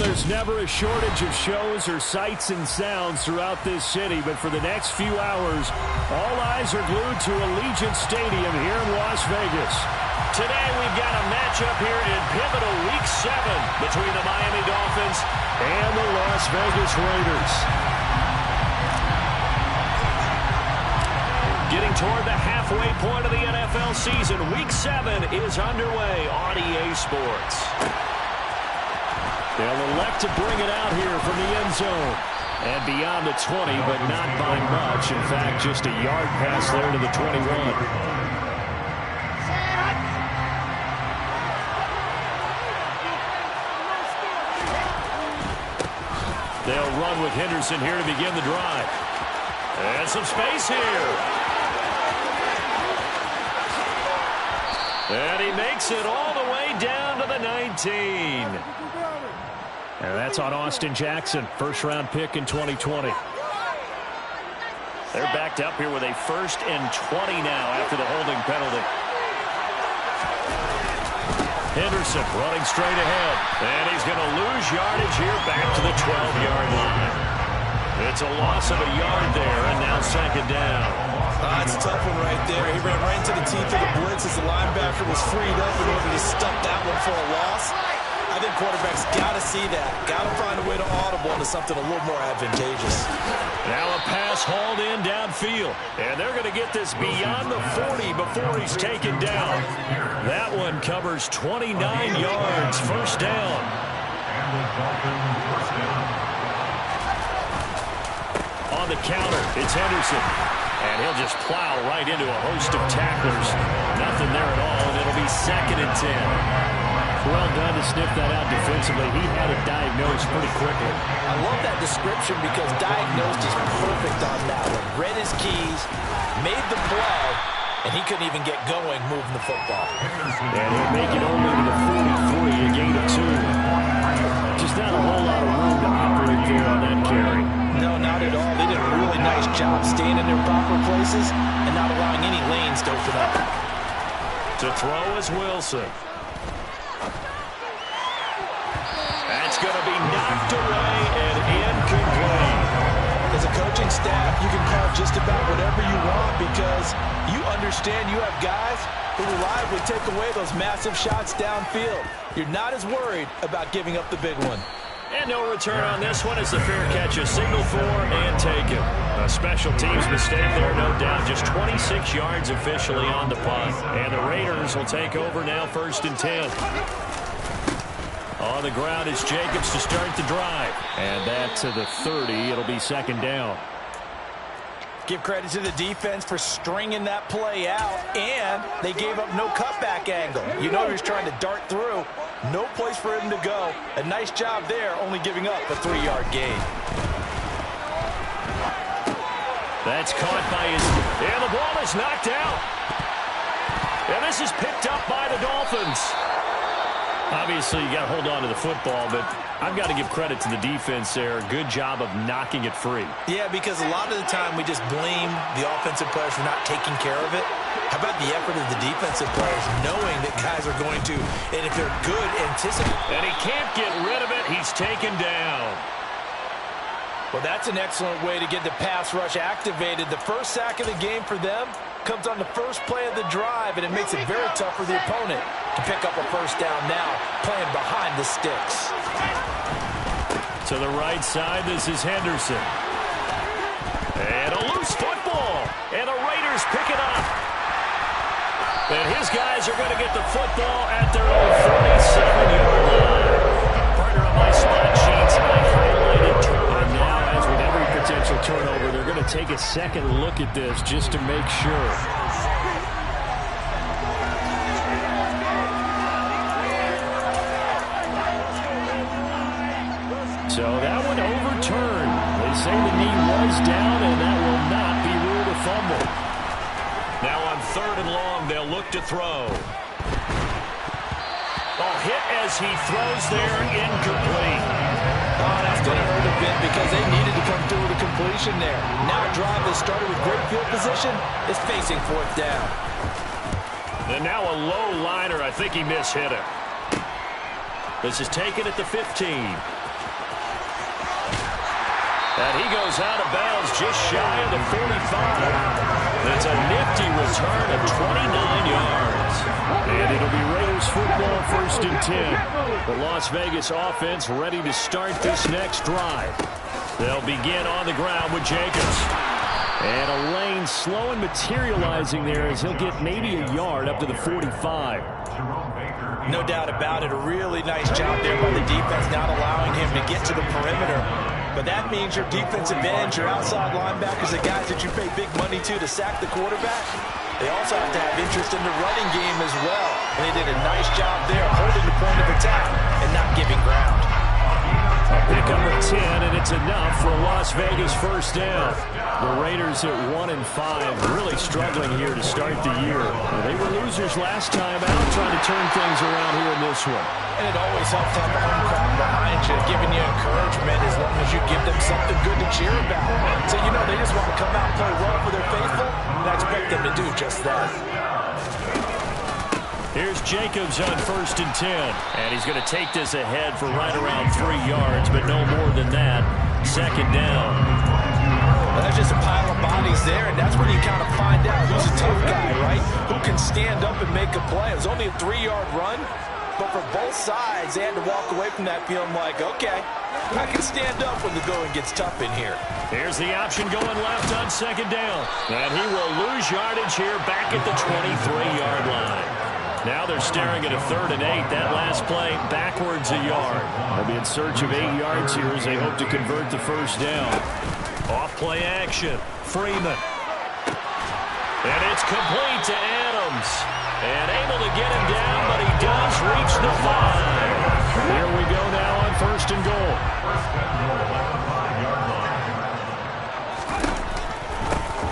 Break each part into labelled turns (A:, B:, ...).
A: there's never a shortage of shows or sights and sounds throughout this city, but for the next few hours, all eyes are glued to Allegiant Stadium here in Las Vegas.
B: Today we've got a matchup here in pivotal Week 7 between the Miami Dolphins
A: and the Las Vegas Raiders.
B: Getting toward the halfway point of the NFL season, Week 7 is underway on EA Sports.
A: They'll elect to bring it out here from the end zone. And beyond the 20, but not by much. In fact, just a yard pass there to the 21. They'll run with Henderson here to begin the drive. And some space here.
B: And he makes it all the way down to the 19.
A: And that's on Austin Jackson, first-round pick in 2020.
B: They're backed up here with a 1st and 20 now after the holding penalty.
A: Henderson running straight ahead.
B: And he's going to lose yardage here back to the 12-yard line. It's a loss of a yard there, and now 2nd down.
C: That's a tough one right there. He ran right into the teeth of the blitz as the linebacker was freed up in order to stuff that one for a loss. I think quarterbacks got to see that. Got to find a way to audible into something a little more advantageous.
A: Now a pass hauled in downfield. And they're going to get this beyond the 40 before he's taken down. That one covers 29 yards. First down. On the counter, it's Henderson. And he'll just plow right into a host of tacklers. Nothing there at all, and it'll be 2nd and 10. Well done to sniff that out defensively. He had it diagnosed pretty quickly.
C: I love that description because diagnosed is perfect on that one. Read his keys, made the play, and he couldn't even get going moving the football.
A: And he'll make it only to the 43, a gain of 2. Just not a whole lot of room to operate there on that carry.
C: No, not at all. They did a really nice job staying in their proper places and not allowing any lanes to open up.
A: To throw is Wilson. That's going to be knocked away and incomplete.
C: As a coaching staff, you can call just about whatever you want because you understand you have guys who reliably take away those massive shots downfield. You're not as worried about giving up the big one.
A: And no return on this one as the fair catch is signaled for and taken. A special teams mistake there, no doubt. Just 26 yards officially on the punt. And the Raiders will take over now 1st and 10. On the ground is Jacobs to start the drive. And that to the 30. It'll be 2nd down.
C: Give credit to the defense for stringing that play out, and they gave up no cutback angle. You know he was trying to dart through. No place for him to go. A nice job there, only giving up a 3-yard gain.
A: That's caught by his... And the ball is knocked out. And this is picked up by the Dolphins. Obviously, you got to hold on to the football, but I've got to give credit to the defense there. Good job of knocking it free.
C: Yeah, because a lot of the time we just blame the offensive players for not taking care of it. How about the effort of the defensive players knowing that guys are going to, and if they're good, anticipate.
A: And he can't get rid of it. He's taken down.
C: Well, that's an excellent way to get the pass rush activated. The first sack of the game for them comes on the first play of the drive, and it makes it very tough for the opponent to pick up a first down now, playing behind the sticks.
A: To the right side, this is Henderson. And a loose football, and the Raiders pick it up. And his guys are going to get the football at their own 47-yard line. Partner on my spot sheets, I highlighted turnover. Now, as with every potential turnover, they're going to take a second look at this just to make sure. So that one overturned. They say the knee was down, and that will not be ruled a fumble. Now on 3rd and long, they'll look to throw. A hit as he throws there, incomplete.
C: Oh, that's going to hurt a bit because they needed to come through with a completion there. Now a drive that started with great field position is facing 4th down.
A: And now a low liner. I think he mishit it. This is taken at the 15. And he goes out of bounds just shy of the 45. It's a nifty return of 29 yards. And it'll be Raiders football, 1st and 10. The Las Vegas offense ready to start this next drive. They'll begin on the ground with Jacobs. And a lane slow and materializing there as he'll get maybe a yard up to the 45.
C: No doubt about it. A really nice job there by the defense, not allowing him to get to the perimeter. But that means your defensive ends, your outside linebackers, the guys that you pay big money to sack the quarterback, they also have to have interest in the running game as well. And they did a nice job there holding the point of attack and not giving ground.
A: A pickup of 10, and it's enough for a Las Vegas 1st down. The Raiders at 1-5, really struggling here to start the year. They were losers last time out, trying to turn things around here in this one.
C: And it always helps to have a home crowd behind you, giving you encouragement as long as you give them something good to cheer about. So, you know, they just want to come out and play well for their faithful, and I expect them to do just that.
A: Here's Jacobs on 1st and 10. And he's going to take this ahead for right around 3 yards, but no more than that. 2nd down.
C: Well, there's just a pile of bodies there, and that's when you kind of find out who's a tough guy, right? Who can stand up and make a play. It was only a 3-yard run, but for both sides, they had to walk away from that feeling like, okay, I can stand up when the going gets tough in here.
A: Here's the option going left on 2nd down. And he will lose yardage here back at the 23-yard line. Now they're staring at a 3rd and 8. That last play backwards a yard. They'll be in search of 8 yards here as they hope to convert the 1st down. Off play action. Freeman. And it's complete to Adams. And able to get him down, but he does reach the 5. Here we go now on 1st and goal.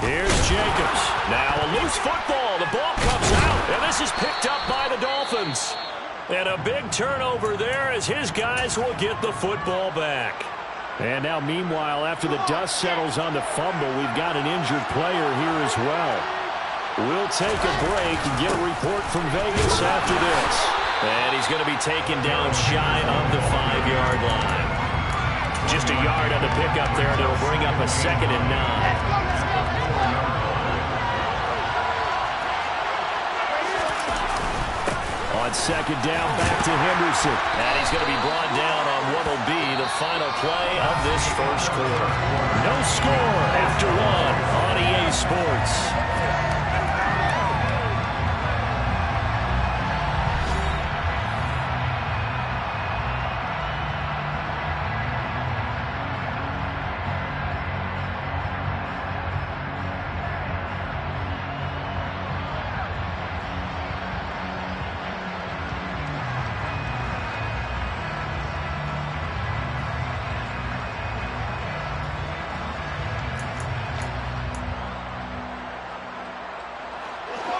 A: Here's Jacobs. Now a loose football. The ball comes out, and this is picked up by the Dolphins. And a big turnover there as his guys will get the football back. And now, meanwhile, after the dust settles on the fumble, we've got an injured player here as well. We'll take a break and get a report from Vegas after this. And he's going to be taken down shy of the 5-yard line. Just a yard on the pickup there, and it'll bring up a 2nd and 9. On 2nd down, back to Henderson. And he's going to be brought down on what will be the final play of this 1st quarter. No score after 1 on EA Sports.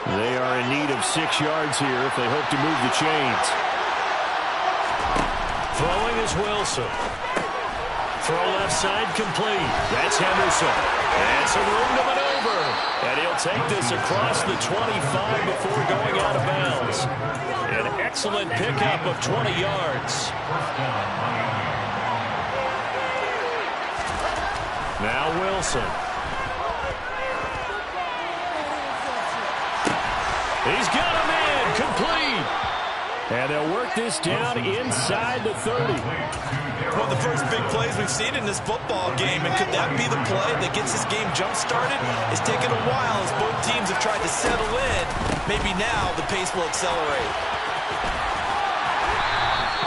A: They are in need of 6 yards here if they hope to move the chains. Throwing is Wilson. Throw left side complete. That's Henderson. And some room to maneuver. And he'll take this across the 25 before going out of bounds. An excellent pickup of 20 yards. Now Wilson. He's got him in, complete. And they'll work this down inside the 30.
C: One of the first big plays we've seen in this football game, and could that be the play that gets this game jump-started? It's taken a while as both teams have tried to settle in. Maybe now the pace will accelerate.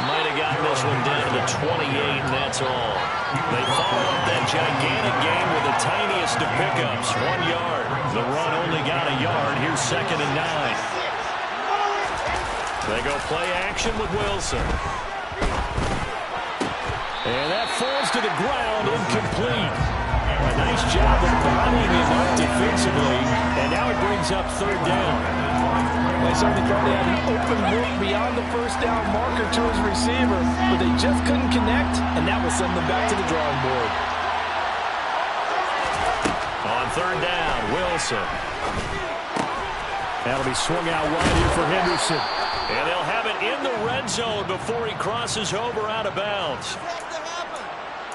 A: Might have gotten this one down to the 28, and that's all. They follow up that gigantic game with the tiniest of pickups, 1 yard. The run only got a yard. Here's 2nd and 9. They go play action with Wilson. And that falls to the ground, incomplete. A nice job of bottling him up defensively, and now it brings up 3rd down.
C: They certainly thought he had an open look beyond the 1st down marker to his receiver, but they just couldn't connect, and that will send them back to the drawing board.
A: On 3rd down, Wilson. That'll be swung out wide here for Henderson. And they'll have it in the red zone before he crosses over out of bounds.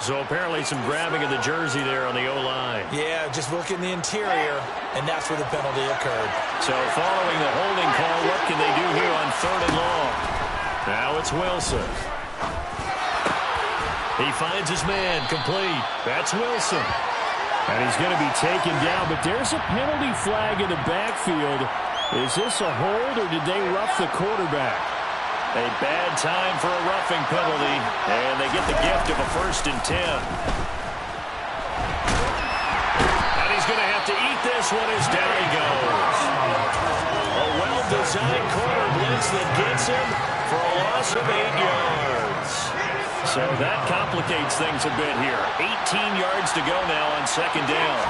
A: So apparently some grabbing of the jersey there on the O-line.
C: Yeah, just look in the interior, and that's where the penalty occurred.
A: So following the holding call, what can they do here on 3rd and long? Now it's Wilson. He finds his man, complete. That's Wilson. And he's going to be taken down, but there's a penalty flag in the backfield. Is this a hold, or did they rough the quarterback? A bad time for a roughing penalty, and they get the gift of a 1st and 10. And he's going to have to eat this one as down he goes. A well-designed corner blitz that gets him for a loss of 8 yards. So that complicates things a bit here. 18 yards to go now on 2nd down.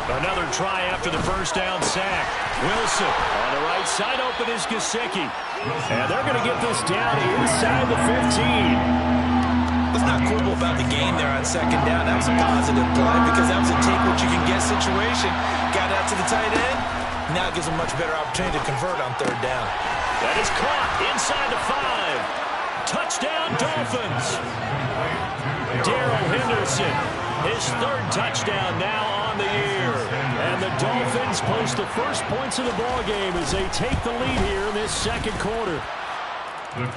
A: Another try after the 1st down sack. Wilson on the right side, open is Gesicki. And they're going to get this down inside the 15.
C: What's not cool about the game there on 2nd down, that was a positive play because that was a take-what-you-can-get situation. Got out to the tight end. Now it gives them much better opportunity to convert on 3rd down.
A: That is caught inside the 5. Touchdown, Dolphins. Darrell Henderson, his 3rd touchdown now on the year. And the Dolphins post the first points of the ballgame as they take the lead here in this 2nd quarter.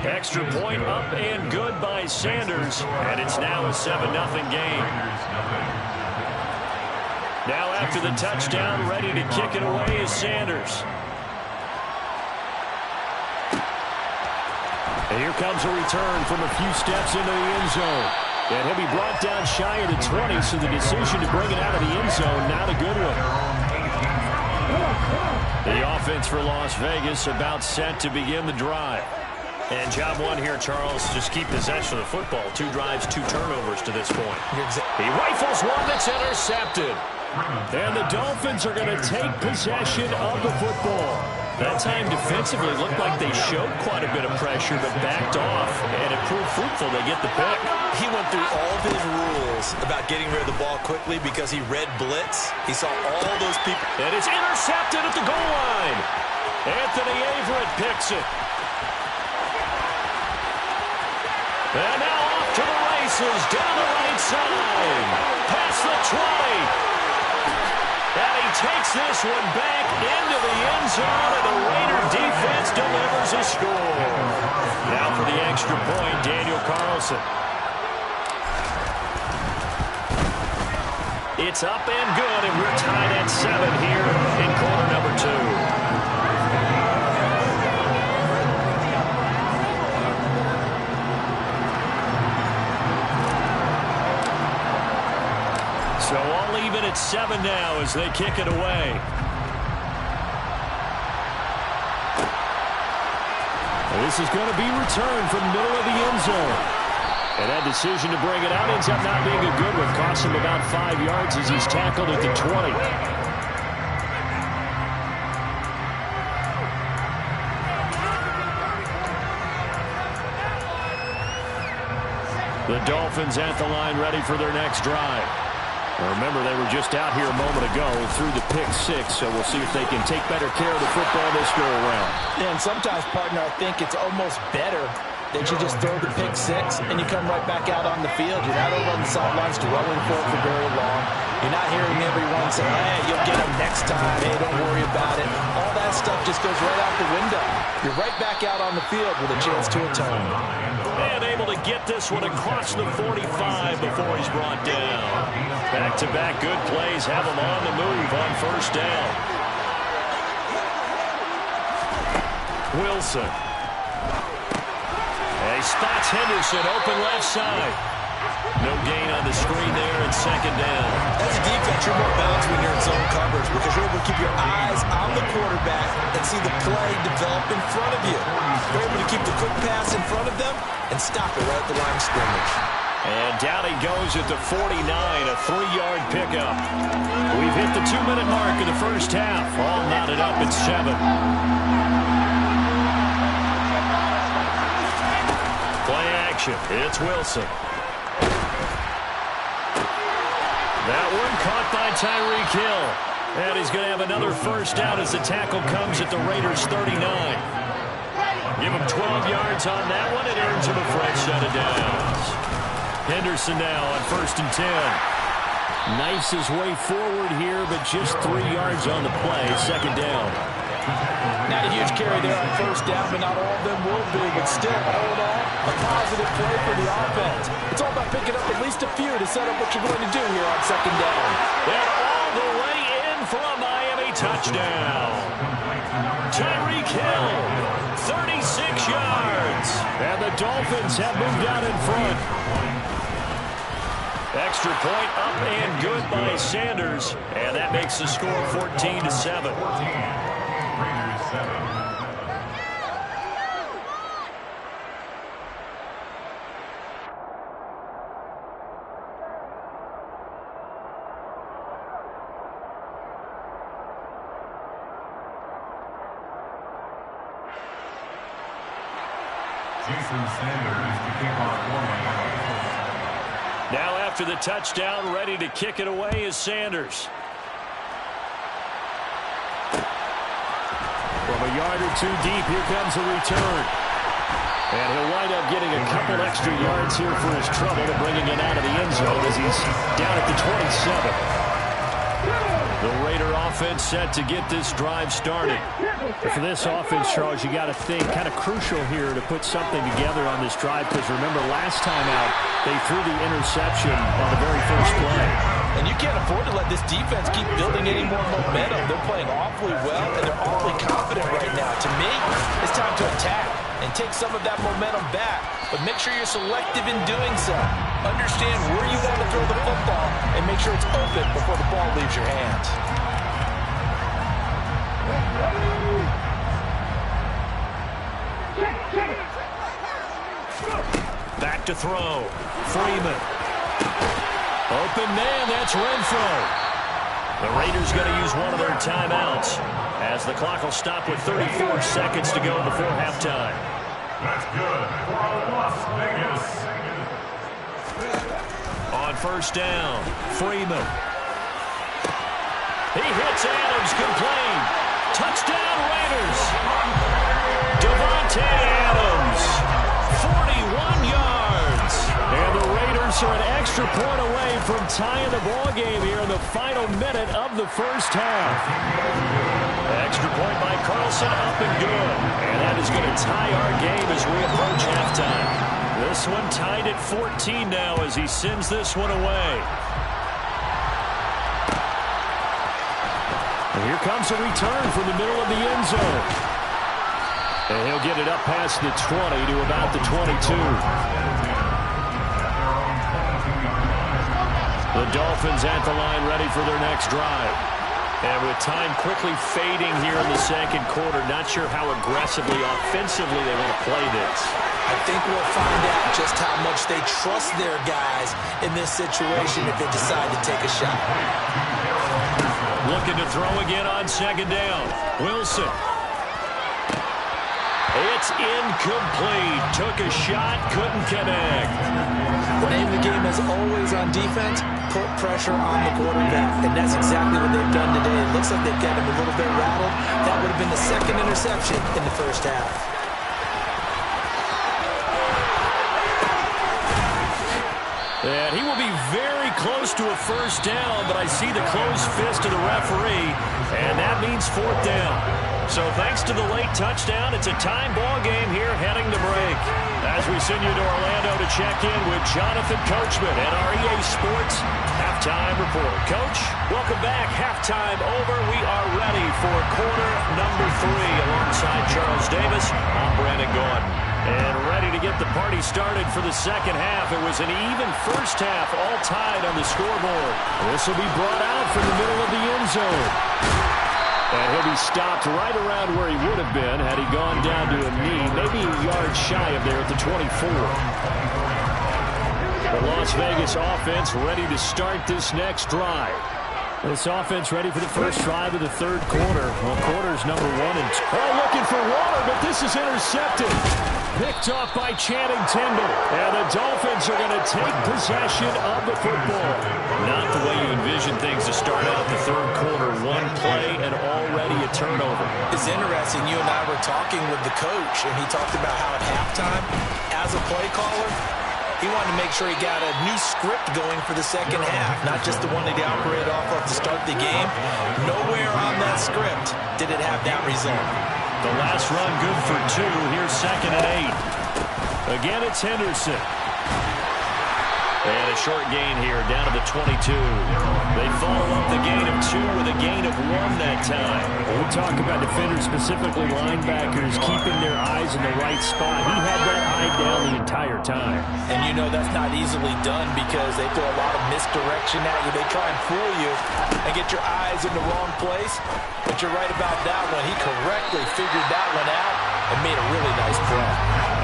A: Extra point up and good by Sanders, and it's now a 7-0 game. Now after the touchdown, ready to kick it away is Sanders. And here comes a return from a few steps into the end zone. And he'll be brought down shy of the 20, so the decision to bring it out of the end zone, not a good one. The offense for Las Vegas about set to begin the drive. And job 1 here, Charles, just keep possession of the football. 2 drives, 2 turnovers to this point. He rifles one that's intercepted. And the Dolphins are going to take possession of the football. That time defensively looked like they showed quite a bit of pressure but backed off, and it proved fruitful. They get the pick.
C: He went through all of his rules about getting rid of the ball quickly because he read blitz. He saw all those people.
A: And it's intercepted at the goal line. Anthony Averett picks it. And now off to the races down the right side. Past the 20. And he takes this one back into the end zone, and the Raider defense delivers a score. Now for the extra point, Daniel Carlson. It's up and good, and we're tied at 7 here in quarter number 2. So all even at 7 now as they kick it away. This is going to be returned from the middle of the end zone. And that decision to bring it out ends up not being a good one. Costs him about 5 yards as he's tackled at the 20. The Dolphins at the line ready for their next drive. Remember, they were just out here a moment ago through the pick 6, so we'll see if they can take better care of the football this go-around.
C: Yeah, and sometimes, partner, I think it's almost better that you just throw the pick 6 and you come right back out on the field. You're not over on the sidelines dwelling for it for very long. You're not hearing everyone say, hey, you'll get them next time. Hey, don't worry about it. All that stuff just goes right out the window. You're right back out on the field with a chance to atone.
A: And able to get this one across the 45 before he's brought down. Back-to-back good plays have him on the move on 1st down. Wilson. And he spots Henderson open left side. No gain on the screen there and 2nd down.
C: As a defense, you're more balanced when you're in zone coverage because you're able to keep your eyes on the quarterback and see the play develop in front of you. You're able to keep the quick pass in front of them and stop it right at the line of scrimmage.
A: And down he goes at the 49, a 3-yard pickup. We've hit the 2-minute mark of the first half. All knotted up at 7. Play action. It's Wilson. That one caught by Tyreek Hill. And he's going to have another 1st down as the tackle comes at the Raiders' 39. Give him 12 yards on that one. It earns him a fresh set of downs. Henderson now on 1st and 10. Knifes his way forward here, but just 3 yards on the play. 2nd down.
C: Not a huge carry there on 1st down, but not all of them will be. But still, all in all, a positive play for the offense. It's all about picking up at least a few to set up what you're going to do here on 2nd down.
A: And all the way in for a Miami touchdown. Tyreek Hill, 36 yards. And the Dolphins have moved out in front. Extra point up and good by Sanders. And that makes the score 14-7. Now after the touchdown, ready to kick it away is Sanders. From a yard or 2 deep, here comes a return. And he'll wind up getting a couple extra yards here for his trouble to bringing it out of the end zone as he's down at the 27. The Raider offense set to get this drive started.
B: For this offense, Charles, you got to think kind of crucial here to put something together on this drive, because remember last time out they threw the interception on the very first play.
C: And you can't afford to let this defense keep building any more momentum. They're playing awfully well, and they're awfully confident right now. To me, it's time to attack and take some of that momentum back, but make sure you're selective in doing so. Understand where you want to throw the football and make sure it's open before the ball leaves your hands.
A: Back to throw. Freeman. Open man, that's Renfro. The Raiders going to use one of their timeouts as the clock will stop with 34 seconds to go before halftime.
D: That's good for Las Vegas.
A: On 1st down, Freeman. He hits Adams, complete. Touchdown Raiders. Davante Adams, 41 yards. And the Raiders are an extra point away from tying the ball game here in the final minute of the first half. Extra point by Carlson, up and good. And that is going to tie our game as we approach halftime. This one tied at 14 now as he sends this one away. And here comes a return from the middle of the end zone. And he'll get it up past the 20 to about the 22. The Dolphins at the line ready for their next drive. And with time quickly fading here in the second quarter, not sure how aggressively, offensively they want to play this.
C: I think we'll find out just how much they trust their guys in this situation if they decide to take a shot.
A: Looking to throw again on 2nd down. Wilson. It's incomplete. Took a shot, couldn't connect.
C: The name of the game is always on defense, put pressure on the quarterback. And that's exactly what they've done today. It looks like they've got him a little bit rattled. That would have been the 2nd interception in the first half.
A: And he will be very close to a 1st down, but I see the closed fist of the referee, and that means 4th down. So thanks to the late touchdown, it's a time ball game here heading to break. As we send you to Orlando to check in with Jonathan Coachman at our EA Sports Halftime Report. Coach, welcome back. Halftime over. We are ready for quarter number 3 alongside Charles Davis. I'm Brandon Gordon. And ready to get the party started for the second half. It was an even first half, all tied on the scoreboard. This will be brought out from the middle of the end zone. And he'll be stopped right around where he would have been had he gone down to a knee, maybe a yard shy of there at the 24. The Las Vegas offense ready to start this next drive.
B: This offense ready for the first drive of the 3rd quarter. Well, quarters number 1 and 2.
A: Oh, looking for water, but this is intercepted. Picked off by Channing Tindall. And the Dolphins are going to take possession of the football. Not the way you envision things to start out the 3rd quarter. One play and already a turnover.
C: It's interesting. You and I were talking with the coach, and he talked about how at halftime, as a play caller, He wanted to make sure he got a new script going for the second half, not just the one that he operated off of to start the game. Nowhere on that script did it have that result.
A: The last run good for 2. Here's 2nd and 8. Again, it's Henderson. And a short gain here, down to the 22. They follow up the gain of 2 with a gain of 1 that time.
B: When we talk about defenders, specifically linebackers, keeping their eyes in the right spot, he had that eye down the entire time.
C: And you know that's not easily done because they throw a lot of misdirection at you. They try and fool you and get your eyes in the wrong place. But you're right about that one. He correctly figured that one out and made a really nice play.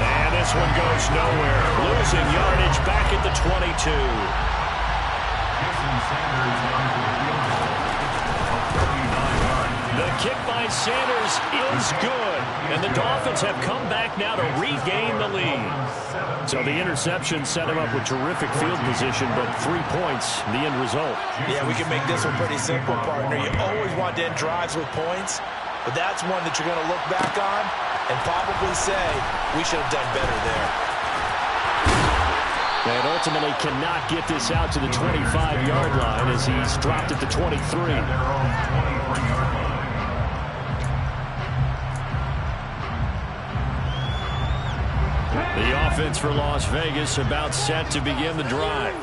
A: And this one goes nowhere. Losing yardage back at the 22. The kick by Sanders is good. And the Dolphins have come back now to regain the lead.
B: So the interception set him up with terrific field position, but 3 points, the end result.
C: Yeah, we can make this one pretty simple, partner. You always want to end drives with points, but that's one that you're going to look back on and probably say, we should have done better there.
B: And ultimately cannot get this out to the 25-yard line as he's dropped at the 23.
A: The offense for Las Vegas about set to begin the drive.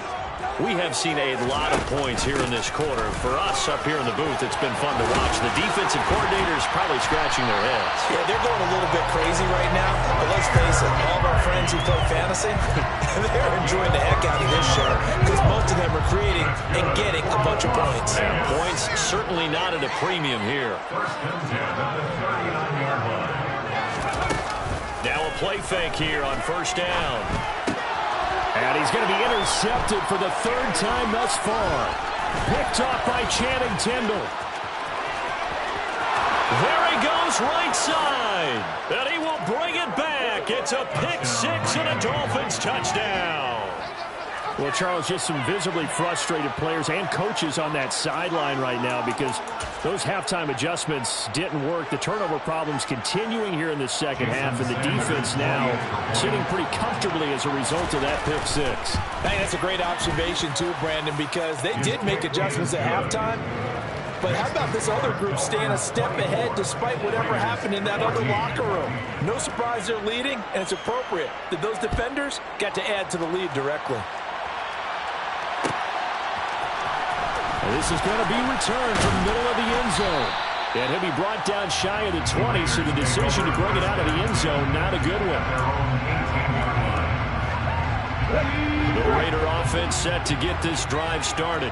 A: We have seen a lot of points here in this quarter. For us up here in the booth, it's been fun to watch. The defensive coordinators probably scratching their heads.
C: Yeah, they're going a little bit crazy right now. But let's face it, all of our friends who play fantasy, they're enjoying the heck out of this show because most of them are creating and getting a bunch of points.
A: And points certainly not at a premium here. Now a play fake here on 1st down.
B: And he's going to be intercepted for the 3rd time thus far. Picked off by Channing Tindall.
A: There he goes right side. And he will bring it back. It's a pick 6 and a Dolphins touchdown.
B: Well, Charles, just some visibly frustrated players and coaches on that sideline right now because those halftime adjustments didn't work. The turnover problems continuing here in the second half, and the defense now sitting pretty comfortably as a result of that pick 6.
C: Hey, that's a great observation too, Brandon, because they did make adjustments at halftime. But how about this other group staying a step ahead despite whatever happened in that other locker room? No surprise they're leading, and it's appropriate that those defenders got to add to the lead directly.
B: This is going to be returned from the middle of the end zone. And he'll be brought down shy of the 20, so the decision to bring it out of the end zone, not a good one.
A: The Raider offense set to get this drive started.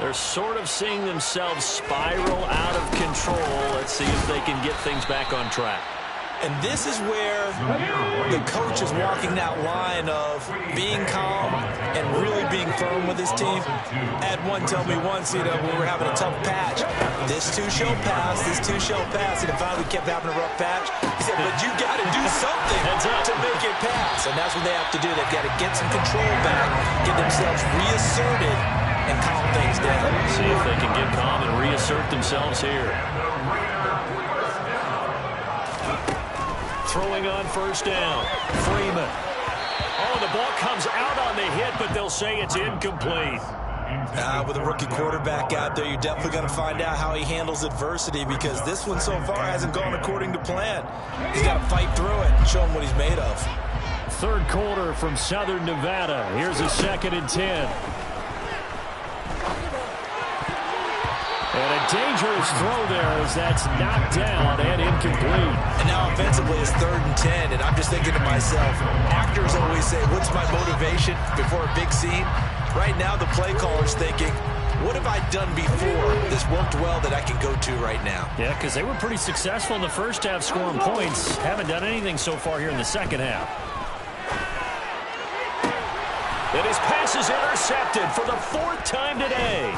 A: They're sort of seeing themselves spiral out of control. Let's see if they can get things back on track.
C: And this is where the coach is walking that line of being calm and really being firm with his team. I had one tell me once, when we were having a tough patch, this too shall pass, this too shall pass. And finally we kept having a rough patch. He said, but you got to do something to make it pass. And that's what they have to do. They've got to get some control back, get themselves reasserted, and calm things down.
A: See if they can get calm and reassert themselves here. Throwing on 1st down. Freeman. Oh, the ball comes out on the hit, but they'll say it's incomplete.
C: With a rookie quarterback out there, you're definitely going to find out how he handles adversity because this one so far hasn't gone according to plan. He's got to fight through it and show him what he's made of.
B: 3rd quarter from Southern Nevada. Here's a 2nd and 10. And a dangerous throw there as that's knocked down and incomplete.
C: And now offensively it's 3rd and 10, and I'm just thinking to myself, actors always say, what's my motivation before a big scene? Right now the play caller's thinking, what have I done before this worked well that I can go to right now?
A: Yeah, because they were pretty successful in the first half scoring points. Haven't done anything so far here in the second half. And his pass is intercepted for the 4th time today.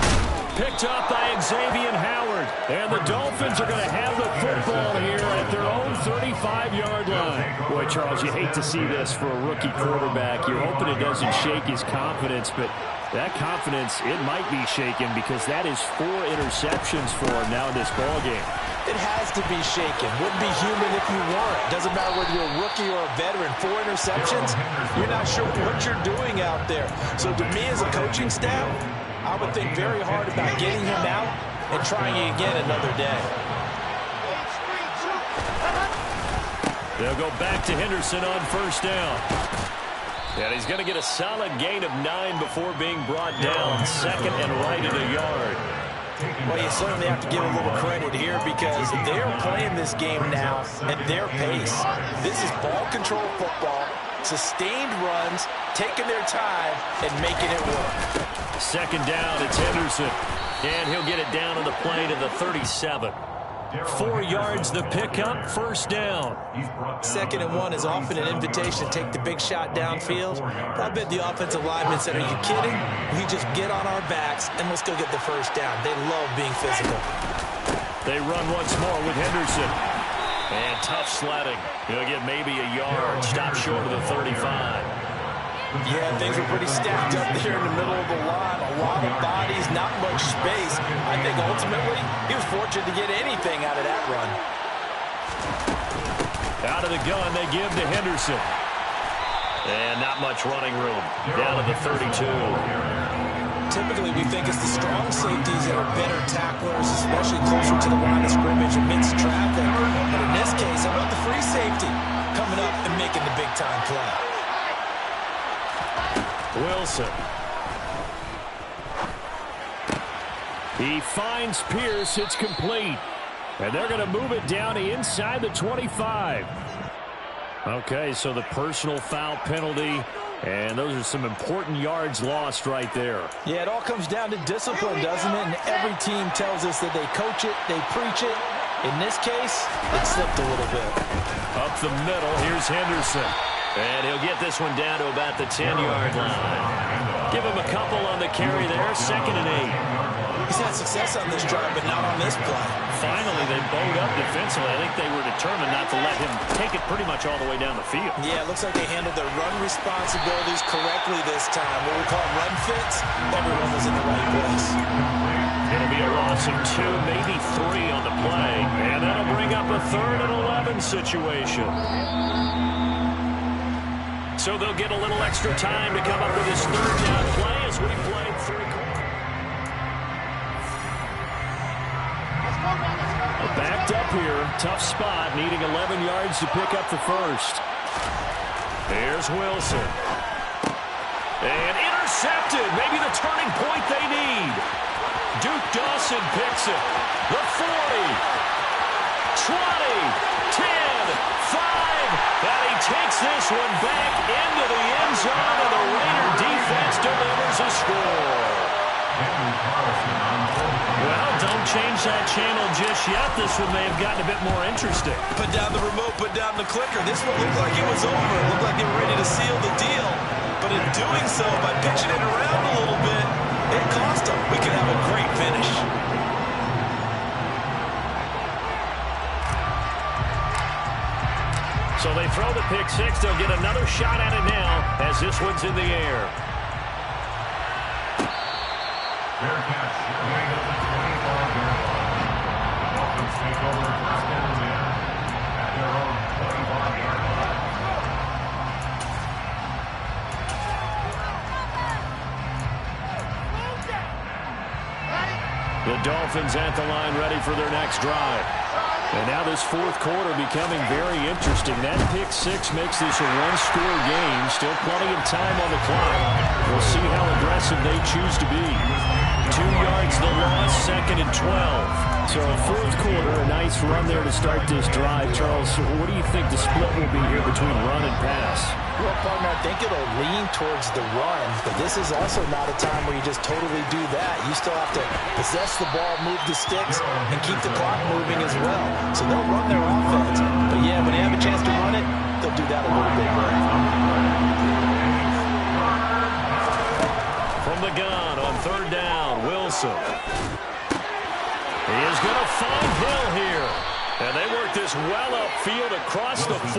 A: Picked up by Xavier Howard. And the Dolphins are going to have the football here at their own 35-yard line.
B: Boy, Charles, you hate to see this for a rookie quarterback. You're hoping it doesn't shake his confidence, but that confidence, it might be shaken because that is 4 interceptions for him now in this ballgame.
C: It has to be shaken. Wouldn't be human if you weren't. Doesn't matter whether you're a rookie or a veteran. 4 interceptions, you're not sure what you're doing out there. So to me as a coaching staff, I would think very hard about getting him out and trying it again another day.
A: They'll go back to Henderson on first down. And he's going to get a solid gain of 9 before being brought down. Second and right at a yard.
C: Well, you certainly have to give a little credit here because they're playing this game now at their pace. This is ball control football, sustained runs, taking their time, and making it work.
A: Second down, it's Henderson. And he'll get it down on the play to the 37. 4 yards the pickup, first down.
C: 2nd and 1 is often an invitation to take the big shot downfield. I bet the offensive lineman said, are you kidding? We just get on our backs and let's go get the first down. They love being physical.
A: They run once more with Henderson. And tough sledding. He'll get maybe a yard. Stop short of the 35.
C: Yeah, things are pretty stacked up there in the middle of the line. A lot of bodies, not much space. I think ultimately he was fortunate to get anything out of that run.
A: Out of the gun, they give to Henderson. And not much running room. Down to the 32.
C: Typically, we think it's the strong safeties that are better tacklers, especially closer to the line of scrimmage amidst traffic. But in this case, how about the free safety coming up and making the big-time play?
A: Wilson.
B: He finds Pierce. It's complete. And they're going to move it down to inside the 25. Okay, so the personal foul penalty. And those are some important yards lost right there.
C: Yeah, it all comes down to discipline, doesn't it? And every team tells us that they coach it, they preach it. In this case, it slipped a little bit.
A: Up the middle, here's Henderson. And he'll get this one down to about the 10-yard line. Give him a couple on the carry there. 2nd and 8.
C: He's had success on this drive, but not on this play.
A: Finally, they bowed up defensively. I think they were determined not to let him take it pretty much all the way down the field.
C: Yeah, it looks like they handled their run responsibilities correctly this time. What we call run fits, everyone was in the right place.
A: It'll be a loss of 2, maybe 3 on the play. And that'll bring up a 3rd and 11 situation. So they'll get a little extra time to come up with this 3rd down play as we play 3 quarters.
B: Backed up here. Tough spot. Needing 11 yards to pick up the first.
A: Here's Wilson. And intercepted. Maybe the turning point they need. Duke Dawson picks it. The 40. 20. 10. 5. And he takes this one back into the end zone, and the Raider defense delivers a score. Well, don't change that channel just yet. This one may have gotten a bit more interesting.
C: Put down the remote, put down the clicker. This one looked like it was over. It looked like they were ready to seal the deal. But in doing so, by pitching it around a little bit, it cost them. We could have a great finish.
A: So they throw the pick 6. They'll get another shot at it now as this one's in the air.
D: Fair catch. Getting up the 25-yard line. Dolphins take over first down there at their own 25-yard line.
B: The Dolphins at the line ready for their next drive. And now this 4th quarter becoming very interesting. That pick 6 makes this a 1-score game. Still plenty of time on the clock. We'll see how aggressive they choose to be. 2 yards the loss, 2nd and 12. So 4th quarter, a nice run there to start this drive. Charles, what do you think the split will be here between run and pass?
C: Well, partner, I think it'll lean towards the run, but this is also not a time where you just totally do that. You still have to possess the ball, move the sticks, and keep the clock moving as well. So they'll run their offense. But, yeah, when they have a chance to run it, they'll do that a little bit more.
A: From the gun on 3rd down, Wilson. He is going to find Hill here. And they work this well upfield across the 45.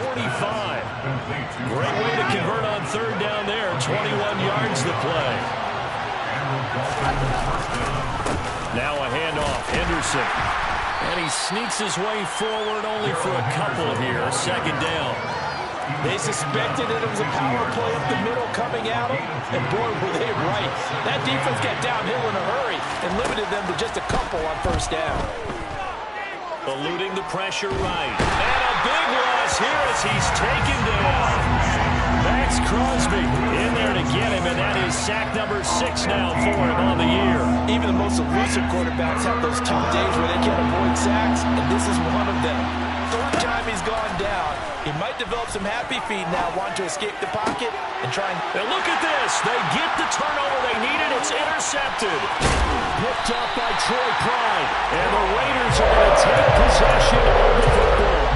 A: Great way to convert on 3rd down there. 21 yards to play. Now a handoff. Henderson. And he sneaks his way forward only for a couple here. Second down.
C: They suspected it was a power play up the middle coming at them, and boy, were they right. That defense got downhill in a hurry and limited them to just a couple on first down.
A: Eluding the pressure right. And a big loss here as he's taken down. Max Crosby in there to get him, and that is sack number 6 now for him on the year.
C: Even the most elusive quarterbacks have those tough days where they can't avoid sacks, and this is one of them. Third time he's gone down. He might develop some happy feet now, wanting to escape the pocket and try and...
A: And look at this. They get the turnover they needed. It's intercepted.
B: Picked up by Troy Pride. And the Raiders are going to take possession of the football.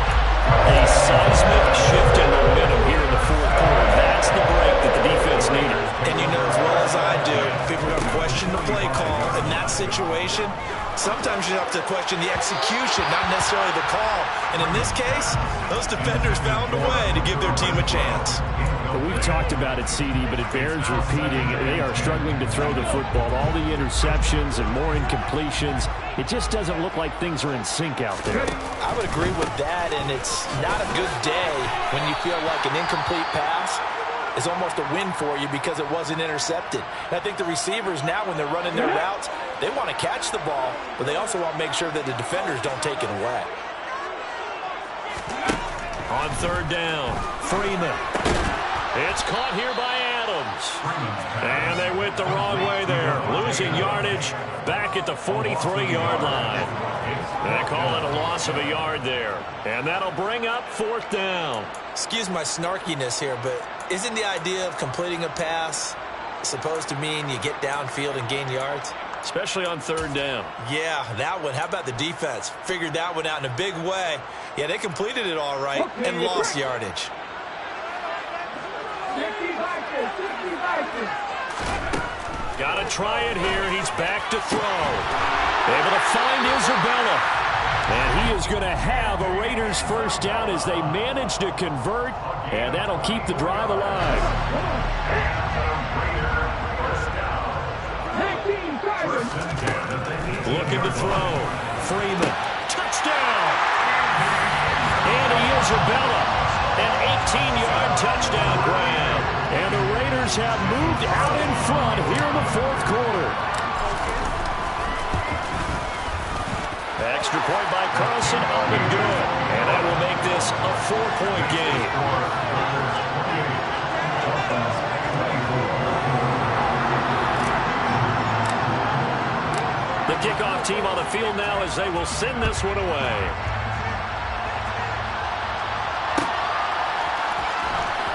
A: A seismic shift in momentum here in the fourth quarter. That's the break that the defense needed.
C: And you know as well as I do, people are going to question the play call in that situation. Sometimes you have to question the execution, not necessarily the call. And in this case, those defenders found a way to give their team a chance.
B: Well, we've talked about it, CD, but it bears repeating. They are struggling to throw the football. All the interceptions and more incompletions. It just doesn't look like things are in sync out there.
C: I would agree with that, and it's not a good day when you feel like an incomplete pass is almost a win for you because it wasn't intercepted. And I think the receivers now, when they're running their routes, they want to catch the ball, but they also want to make sure that the defenders don't take it away.
A: On third down, Freeman. It's caught here by Adams. And they went the wrong way there. Losing yardage back at the 43-yard line. They call it a loss of a yard there. And that'll bring up fourth down.
C: Excuse my snarkiness here, but isn't the idea of completing a pass supposed to mean you get downfield and gain yards?
A: Especially on third down.
C: Yeah, that one. How about the defense? Figured that one out in a big way. Yeah, they completed it all right and lost yardage.
A: Got to try it here. He's back to throw. Able to find Isabella. And he is going to have a Raiders first down as they manage to convert. And that'll keep the drive alive. Looking to throw. Freeman. Touchdown. And Isabella. An 18-yard touchdown grab. And the Raiders have moved out in front here in the fourth quarter. Extra point by Carlson, up and good. And that will make this a 4-point game. The kickoff team on the field now as they will send this one away.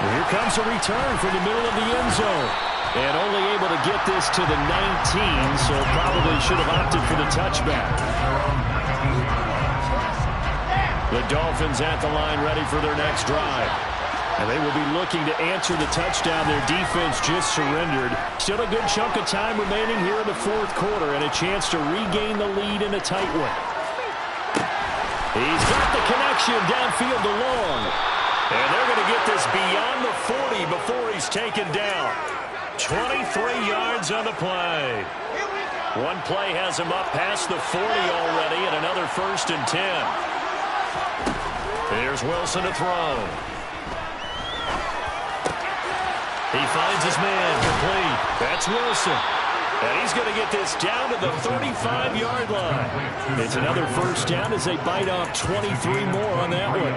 A: Here comes a return from the middle of the end zone. And only able to get this to the 19, so probably should have opted for the touchback. The Dolphins at the line ready for their next drive. And they will be looking to answer the touchdown their defense just surrendered. Still a good chunk of time remaining here in the fourth quarter and a chance to regain the lead in a tight one. He's got the connection downfield to Long. And they're going to get this beyond the 40 before he's taken down. 23 yards on the play. One play has him up past the 40 already and another 1st and 10. Here's Wilson to throw. He finds his man complete. That's Wilson. And he's going to get this down to the 35-yard line. It's another first down as they bite off 23 more on that one.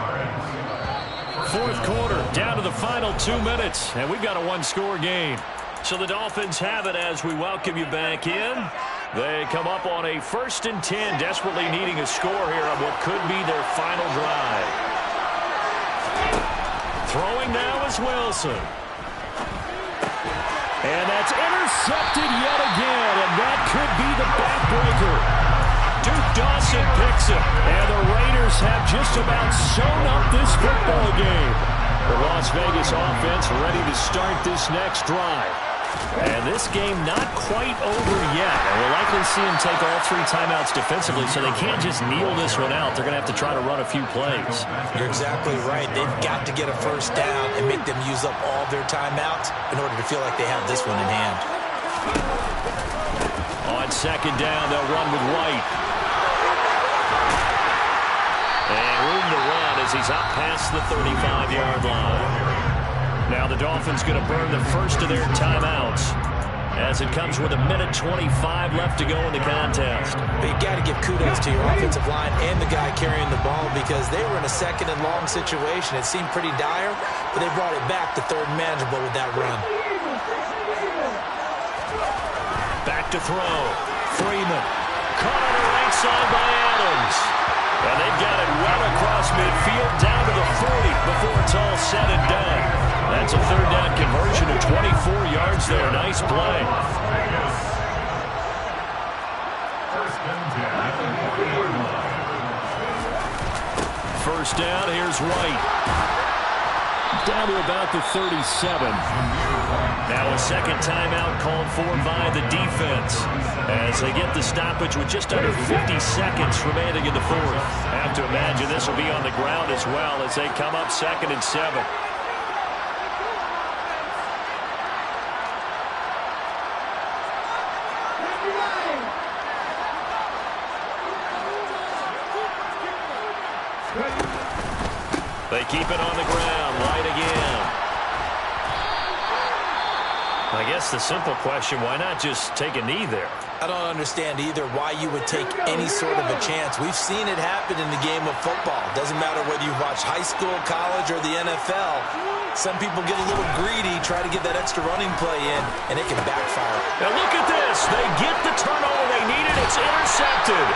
A: Fourth quarter, down to the final 2 minutes, and we've got a one-score game. So the Dolphins have it as we welcome you back in. They come up on a 1st and 10, desperately needing a score here on what could be their final drive. Throwing now is Wilson. And that's intercepted yet again, and that could be the backbreaker. Duke Dawson picks it, and the Raiders have just about sewn up this football game. The Las Vegas offense ready to start this next drive. And this game not quite over yet. And we'll likely see them take all 3 timeouts defensively, so they can't just kneel this one out. They're going to have to try to run a few plays.
C: You're exactly right. They've got to get a first down and make them use up all their timeouts in order to feel like they have this one in hand.
A: On second down, they'll run with White. as he's up past the 35-yard line. Now the Dolphins going to burn the first of their timeouts as it comes with 1:25 left to go in the contest.
C: But you got to give kudos to your offensive line and the guy carrying the ball because they were in a second and long situation. It seemed pretty dire, but they brought it back to third and manageable with that run.
A: Back to throw. Freeman. Caught on the right side by Adams. And they've got it well across midfield down to the 40 before it's all said and done. That's a third down conversion of 24 yards there. Nice play. First down, here's White. Down to about the 37. Now a second timeout called for by the defense as they get the stoppage with just under 50 seconds remaining in the fourth. Have to imagine this will be on the ground as well as they come up 2nd and 7. They keep it on the ground. White again. I guess the simple question, why not just take a knee there?
C: I don't understand either why you would take any sort of a chance. We've seen it happen in the game of football. Doesn't matter whether you've watched high school, college, or the NFL. Some people get a little greedy, try to get that extra running play in, and it can backfire.
A: Now look at this. They get the turnover they needed. It's intercepted.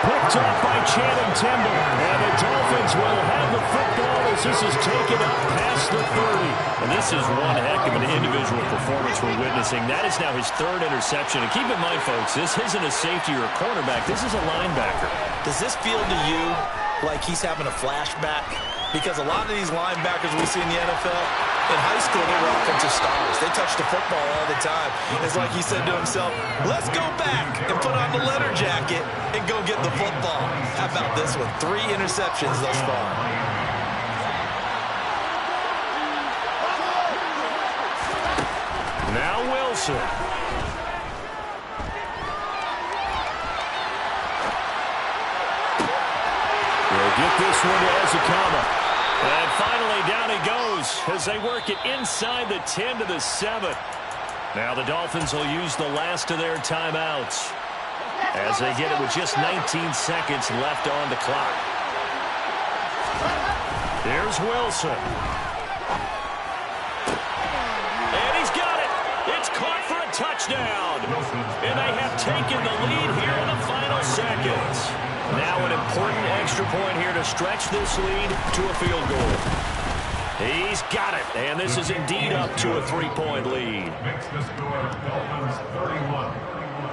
A: Picked up by Channing Tindall. And the Dolphins will have the football as this is taken up past the 30. And this is one heck of an individual performance we're witnessing. That is now his third interception. And keep in mind, folks, this isn't a safety or a cornerback. This is a linebacker.
C: Does this feel to you like he's having a flashback? Because a lot of these linebackers we see in the NFL, in high school, they were offensive stars. They touched the football all the time. It's like he said to himself, let's go back and put on the letter jacket and go get the football. How about this one? 3 interceptions thus far.
A: Now Wilson. We'll get this one to Ezekama. And finally, down he goes as they work it inside the 10 to the 7. Now the Dolphins will use the last of their timeouts as they get it with just 19 seconds left on the clock. Here's Wilson. And he's got it. It's caught for a touchdown. And they have taken the lead here in the final seconds. Now an important extra point here to stretch this lead to a field goal. He's got it, and this is indeed up to a 3-point lead.
D: Makes the score Dolphins 31,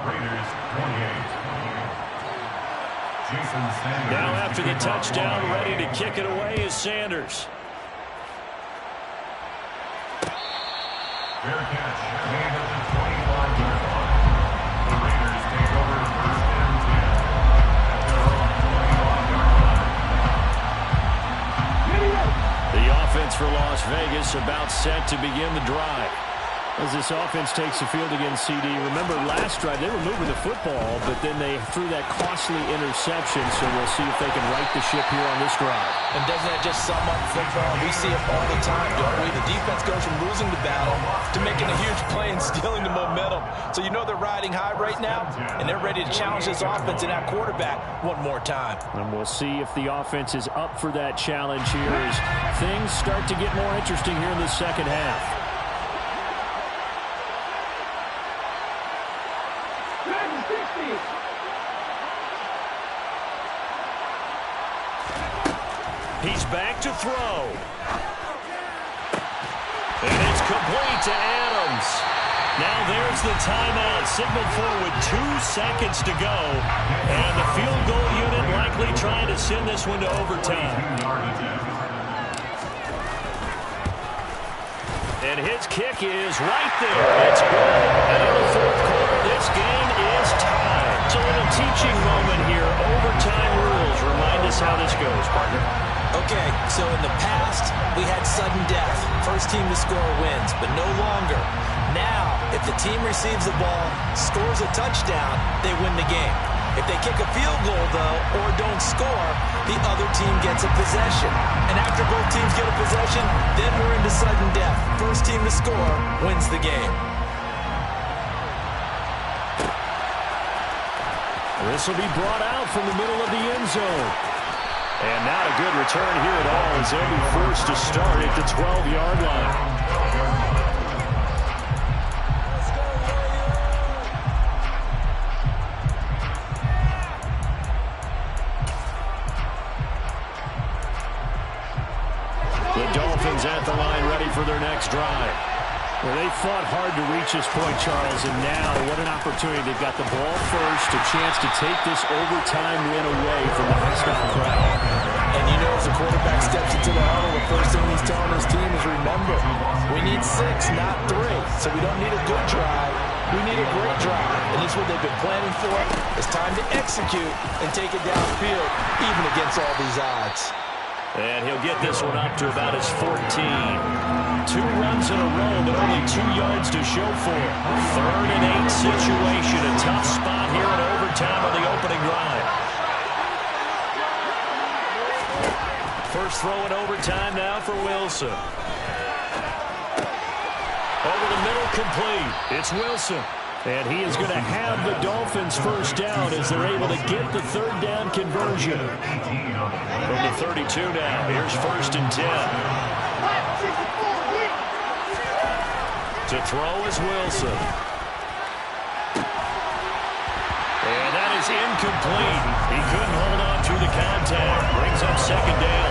D: Raiders 28. Jason Sanders.
A: Now after the touchdown, ready to kick it away is Sanders.
D: Fair catch, made at the 25-yard line. The Raiders take over first and 10 at their own 25-yard line.
A: The offense for Las Vegas about set to begin the drive.
B: As this offense takes the field against CD, remember last drive they were moving the football, but then they threw that costly interception, so we'll see if they can right the ship here on this drive.
C: And doesn't that just sum up football? We see it all the time, don't we? The defense goes from losing the battle to making a huge play and stealing the momentum. So you know they're riding high right now, and they're ready to challenge this offense and that quarterback one more time.
B: And we'll see if the offense is up for that challenge here as things start to get more interesting here in the second half.
A: He's back to throw. And it's complete to Adams. Now there's the timeout signaled for with 2 seconds to go. And the field goal unit likely trying to send this one to overtime. And his kick is right there. It's good. And in the fourth quarter, this game is tied. It's a little teaching moment here. Overtime rules. Remind us how this goes, partner.
C: Okay, so in the past, we had sudden death. First team to score wins, but no longer. Now, if the team receives the ball, scores a touchdown, they win the game. If they kick a field goal, though, or don't score, the other team gets a possession. And after both teams get a possession, then we're into sudden death. First team to score wins the game.
B: This will be brought out from the middle of the end zone. And not a good return here at all as they'll be forced to start at the 12-yard line. The Dolphins at the line ready for their next drive. Well, they fought hard to reach this point, Charles, and now what an opportunity. They've got the ball first, a chance to take this overtime win away from the hostile crowd.
C: And you know, as the quarterback steps into the huddle, the first thing he's telling his team is, remember, we need 6, not 3. So we don't need a good drive. We need a great drive. And this is what they've been planning for. It's time to execute and take it downfield, even against all these odds.
A: And he'll get this one up to about his 14. 2 runs in a row, but only 2 yards to show for it. 3rd and 8 situation. A tough spot here in overtime on the opening drive. First throw in overtime now for Wilson. Over the middle, complete. It's Wilson.
B: And he is going to have the Dolphins first down as they're able to get the 3rd down conversion.
A: From the 32 now, here's 1st and 10. To throw is Wilson. And that is incomplete. He couldn't hold on through the contact. Brings up 2nd down.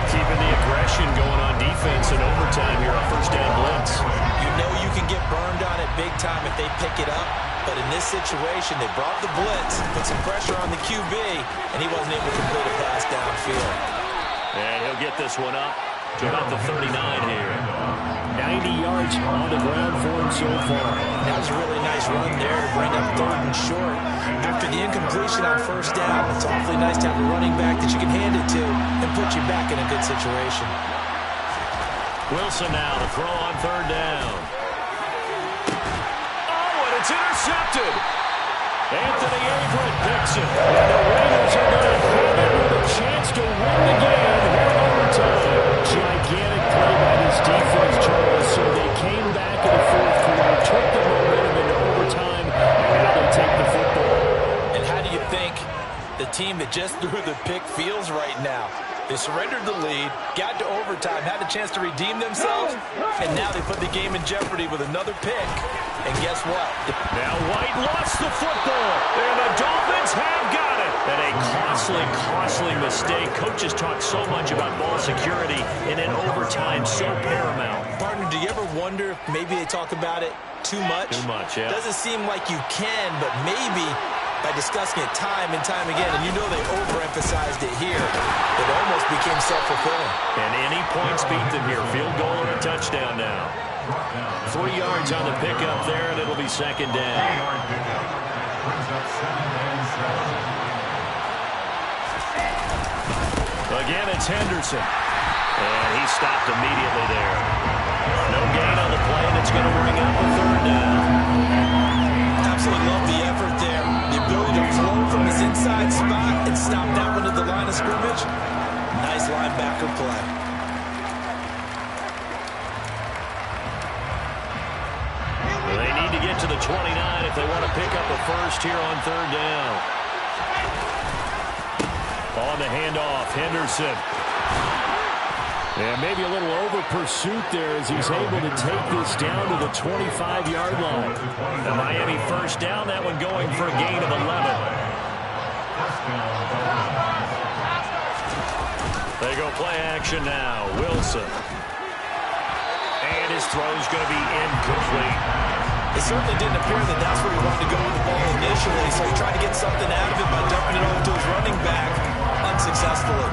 A: Keeping the aggression going on defense in overtime here on 1st down blitz.
C: You know you can get burned on it big time if they pick it up. But in this situation, they brought the blitz, put some pressure on the QB, and he wasn't able to complete a pass downfield.
A: And he'll get this one up to about the 39 here.
B: 90 yards on the ground for him so far.
C: That was a really nice run there to bring up 3rd and short. After the incompletion on 1st down, it's awfully nice to have a running back that you can hand it to and put you back in a good situation.
A: Wilson now to throw on 3rd down. Oh, and it's intercepted. Anthony Averett picks it. And the Raiders are going to have it with a chance to win the game here in overtime.
B: Gigantic play by this defense, Charles. So they came back in the 4th quarter, took the momentum into overtime, and now they take the football.
C: And how do you think the team that just threw the pick feels right now? They surrendered the lead, got to overtime, had a chance to redeem themselves, and now they put the game in jeopardy with another pick. And guess what?
A: Now White lost the football, and the Dolphins have got it. And a costly mistake. Coaches talk so much about ball security, and in overtime, so paramount.
C: Partner, do you ever wonder if maybe they talk about it too much?
A: Too much, yeah.
C: Doesn't seem like you can, but maybe by discussing it time and time again, and you know they overemphasized it here, it almost became self-fulfilling.
A: And any points beat them here. Field goal or a touchdown now. 3 yards on the pickup there, and it'll be 2nd down. Again, it's Henderson. And he stopped immediately there. No gain on the play, and it's going to bring up a 3rd down.
C: Absolutely love the effort there. The ability to flow from his inside spot and stop that one at the line of scrimmage. Nice linebacker play.
A: They need to get to the 29 if they want to pick up a first here on 3rd down. On the handoff, Henderson.
B: And maybe a little over pursuit there as he's able to take this down to the 25-yard line.
A: The Miami 1st down, that one going for a gain of 11. They go play action now. Wilson. And his throw's going to be incomplete.
C: It certainly didn't appear that that's where he wanted to go with the ball initially, so he tried to get something out of it by dumping it over to his running back unsuccessfully.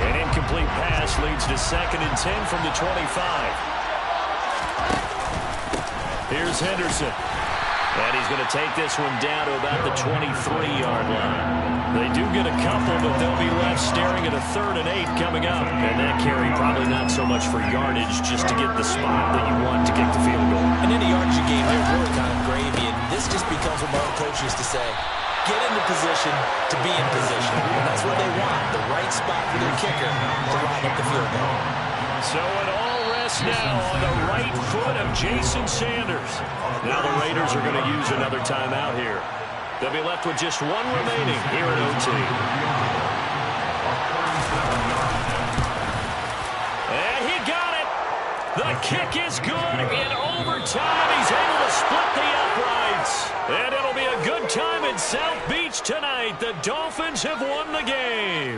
A: An incomplete pass leads to 2nd and 10 from the 25. Here's Henderson. And he's going to take this one down to about the 23-yard line. They do get a couple, but they'll be left staring at a 3rd and 8 coming up. And that carry probably not so much for yardage, just to get the spot that you want to get the field goal.
C: And in a yardage game, they're really kind of gravy. And this just becomes what my own coach used to say. get into position to be in position. And that's what they want, the right spot for their kicker to line up the field goal.
A: So it all rests now on the right foot of Jason Sanders. Now the Raiders are going to use another timeout here. They'll be left with just one remaining here at OT. And he got it. The kick is good. In overtime, he's able to split the uprights. And it'll be a good time in South Beach tonight. The Dolphins have won the game.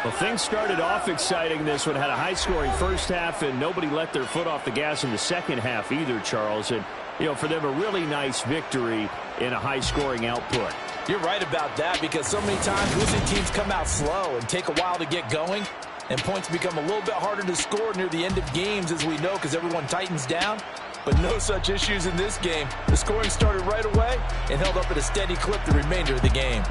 B: Well, things started off exciting. This one had a high-scoring first half, and nobody let their foot off the gas in the second half either, Charles. And, you know, for them, a really nice victory in a high-scoring output.
C: You're right about that because so many times losing teams come out slow and take a while to get going, and points become a little bit harder to score near the end of games, as we know, because everyone tightens down. But no such issues in this game. The scoring started right away and held up at a steady clip the remainder of the game.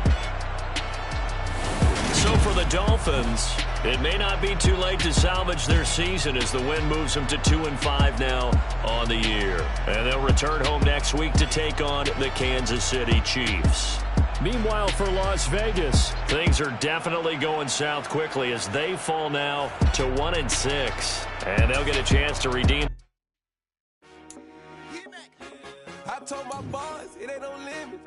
A: So for the Dolphins, it may not be too late to salvage their season as the win moves them to 2-5 now on the year. And they'll return home next week to take on the Kansas City Chiefs.
B: Meanwhile, for Las Vegas,
A: things are definitely going south quickly as they fall now to 1-6. And they'll get a chance to redeem.
E: I told my boys it ain't no limit.